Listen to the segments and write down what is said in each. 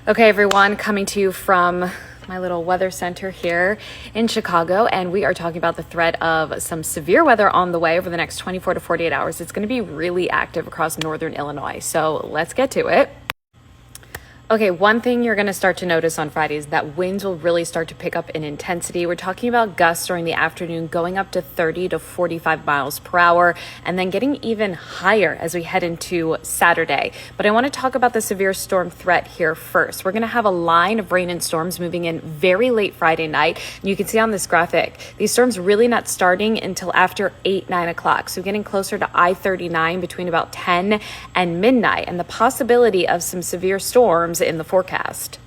Okay, everyone, coming to you from my little weather center here in Chicago, and we are talking about the threat of some severe weather on the way over the next 24 to 48 hours. It's going to be really active across northern Illinois, so let's get to it. Okay, one thing you're going to start to notice on Friday is that winds will really start to pick up in intensity. We're talking about gusts during the afternoon going up to 30 to 45 miles per hour and then getting even higher as we head into Saturday. But I want to talk about the severe storm threat here first. We're going to have a line of rain and storms moving in very late Friday night. And you can see on this graphic, these storms really not starting until after 9 o'clock. So getting closer to I-39 between about 10 and midnight, and the possibility of some severe storms in the forecast.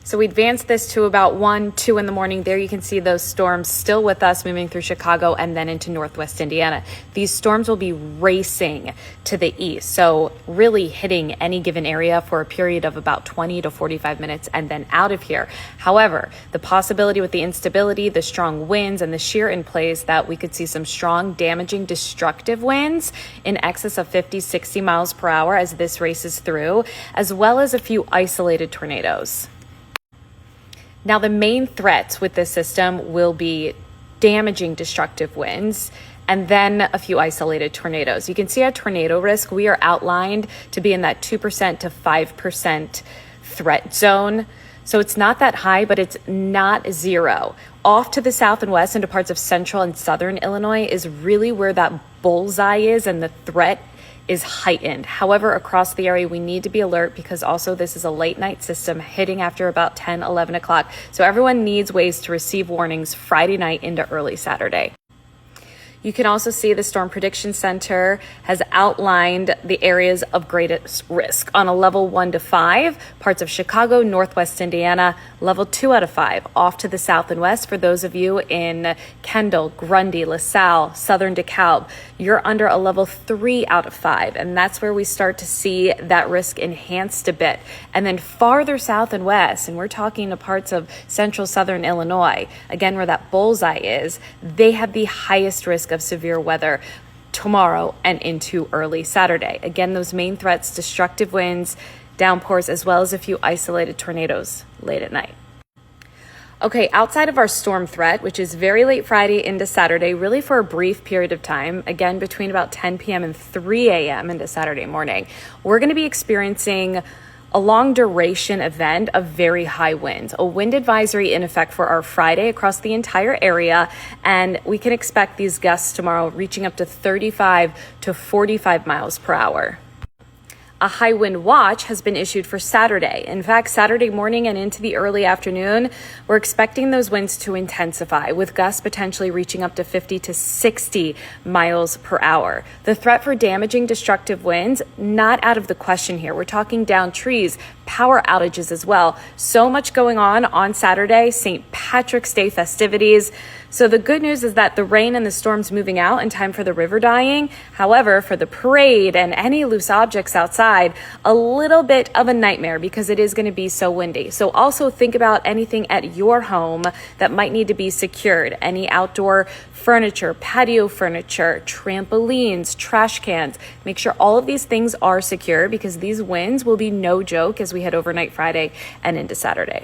So we advanced this to about 1, 2 in the morning. There you can see those storms still with us moving through Chicago and then into Northwest Indiana. These storms will be racing to the east, so really hitting any given area for a period of about 20 to 45 minutes and then out of here. However, the possibility with the instability, the strong winds, and the shear in place that we could see some strong, damaging, destructive winds in excess of 50, 60 miles per hour as this races through, as well as a few isolated tornadoes. Now, the main threats with this system will be damaging, destructive winds, and then a few isolated tornadoes. You can see our tornado risk. We are outlined to be in that 2% to 5% threat zone. So it's not that high, but it's not zero. Off to the south and west into parts of central and southern Illinois is really where that bullseye is and the threat is heightened. However, across the area, we need to be alert because also this is a late night system hitting after about 10, 11 o'clock. So everyone needs ways to receive warnings Friday night into early Saturday. You can also see the Storm Prediction Center has outlined the areas of greatest risk on a level 1 to 5, parts of Chicago, Northwest Indiana, level 2 out of 5, off to the south and west. For those of you in Kendall, Grundy, LaSalle, Southern DeKalb, you're under a level 3 out of 5. And that's where we start to see that risk enhanced a bit. And then farther south and west, and we're talking to parts of central southern Illinois, again, where that bullseye is, they have the highest risk of severe weather tomorrow and into early Saturday. Again, those main threats: destructive winds, downpours, as well as a few isolated tornadoes late at night. Okay, outside of our storm threat, which is very late Friday into Saturday, really for a brief period of time, again, between about 10 p.m. and 3 a.m. into Saturday morning, we're going to be experiencing a long duration event of very high winds, a wind advisory in effect for our Friday across the entire area. And we can expect these gusts tomorrow reaching up to 35 to 45 miles per hour. A high wind watch has been issued for Saturday. In fact, Saturday morning and into the early afternoon, we're expecting those winds to intensify, with gusts potentially reaching up to 50 to 60 miles per hour. The threat for damaging, destructive winds, not out of the question here. We're talking down trees, power outages as well. So much going on Saturday, St. Patrick's Day festivities. So the good news is that the rain and the storms moving out in time for the river dyeing. However, for the parade and any loose objects outside, a little bit of a nightmare because it is going to be so windy. So also think about anything at your home that might need to be secured. Any outdoor furniture, patio furniture, trampolines, trash cans. Make sure all of these things are secure because these winds will be no joke as we head overnight Friday and into Saturday.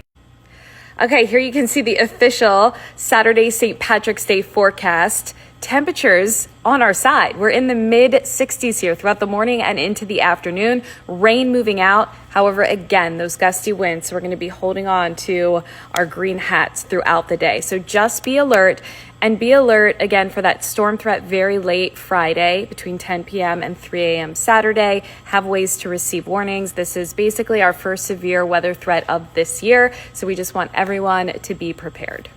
Okay, here you can see the official Saturday St. Patrick's Day forecast. Temperatures on our side. We're in the mid 60s here throughout the morning and into the afternoon. Rain moving out. However, again, those gusty winds. So we're going to be holding on to our green hats throughout the day. So just be alert, and be alert again for that storm threat very late Friday between 10 p.m. and 3 a.m. Saturday. Have ways to receive warnings. This is basically our first severe weather threat of this year. So we just want everyone to be prepared.